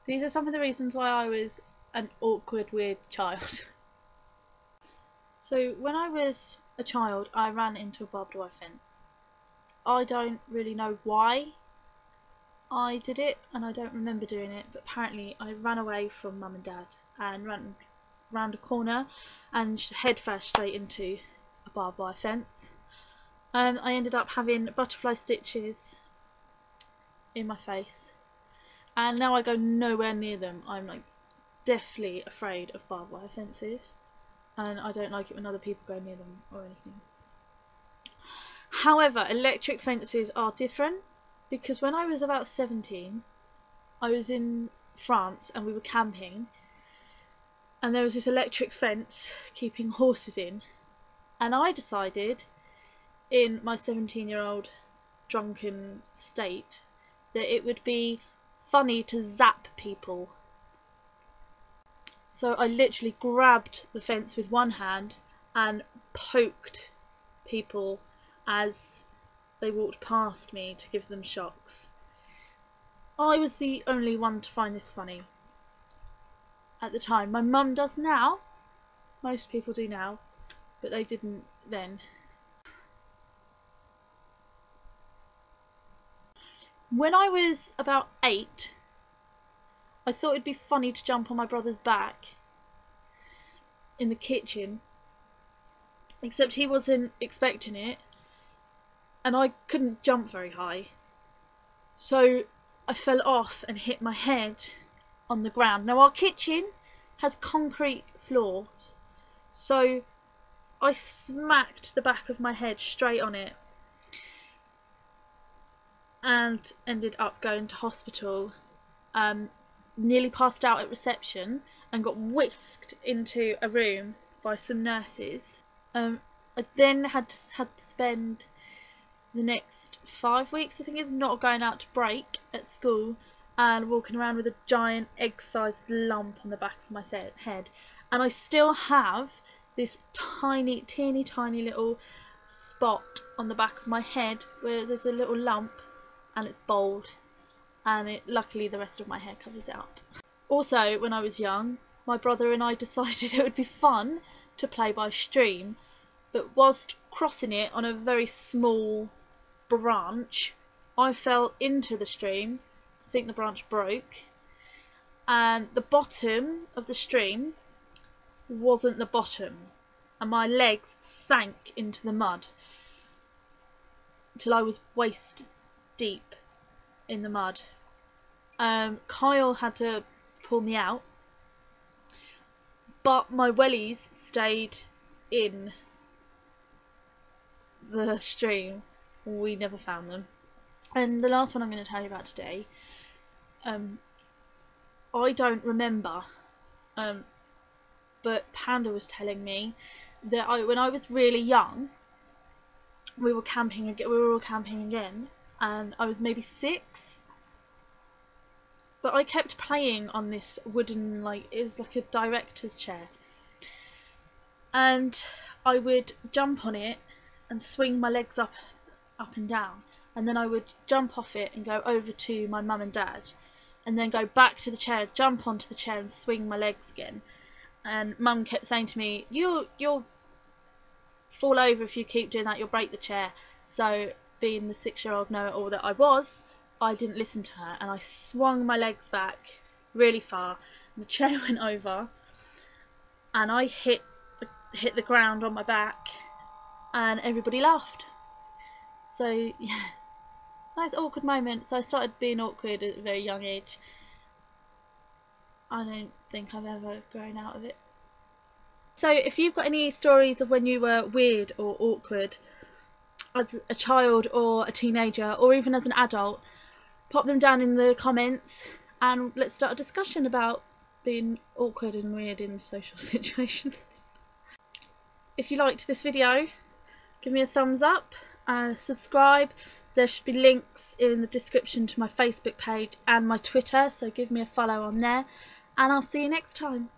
These are some of the reasons why I was an awkward, weird child. So when I was a child, I ran into a barbed wire fence. I don't really know why I did it, and I don't remember doing it, but apparently I ran away from mum and dad and ran round a corner and head first straight into a barbed wire fence. I ended up having butterfly stitches in my face, and now I go nowhere near them. I'm like deathly afraid of barbed wire fences, and I don't like it when other people go near them or anything. However, electric fences are different, because when I was about 17, I was in France and we were camping, and there was this electric fence keeping horses in, and I decided, in my 17-year-old drunken state, that it would be funny to zap people. So I literally grabbed the fence with one hand and poked people as they walked past me to give them shocks. I was the only one to find this funny at the time. My mum does now, most people do now, but they didn't then. When I was about 8, I thought it'd be funny to jump on my brother's back in the kitchen, except he wasn't expecting it, and I couldn't jump very high, so I fell off and hit my head on the ground. Now our kitchen has concrete floors, so I smacked the back of my head straight on it and ended up going to hospital. Nearly passed out at reception and got whisked into a room by some nurses. I then had to spend the next 5 weeks, I think, is not going out to break at school and walking around with a giant egg-sized lump on the back of my head. And I still have this teeny tiny little spot on the back of my head where there's a little lump, and it's bald, and luckily the rest of my hair covers it up. Also, when I was young, my brother and I decided it would be fun to play by stream, but whilst crossing it on a very small branch, I fell into the stream. I think the branch broke, and the bottom of the stream wasn't the bottom, and my legs sank into the mud till I was waist deep in the mud. Kyle had to pull me out, but my wellies stayed in the stream. We never found them. And the last one I'm going to tell you about today, I don't remember, but Panda was telling me that when I was really young, we were all camping again, and I was maybe 6. But I kept playing on this wooden, it was like a director's chair, and I would jump on it and swing my legs up and down, and then I would jump off it and go over to my mum and dad, and then go back to the chair, jump onto the chair and swing my legs again. And mum kept saying to me, you'll fall over if you keep doing that, you'll break the chair. So being the 6-year-old know-it-all that I didn't listen to her, and I swung my legs back really far, and the chair went over, and I hit the ground on my back, and everybody laughed. So yeah, nice awkward moment. So I started being awkward at a very young age. I don't think I've ever grown out of it. So if you've got any stories of when you were weird or awkward as a child or a teenager, or even as an adult, pop them down in the comments and let's start a discussion about being awkward and weird in social situations. If you liked this video, give me a thumbs up, subscribe. There should be links in the description to my Facebook page and my Twitter, so give me a follow on there, and I'll see you next time.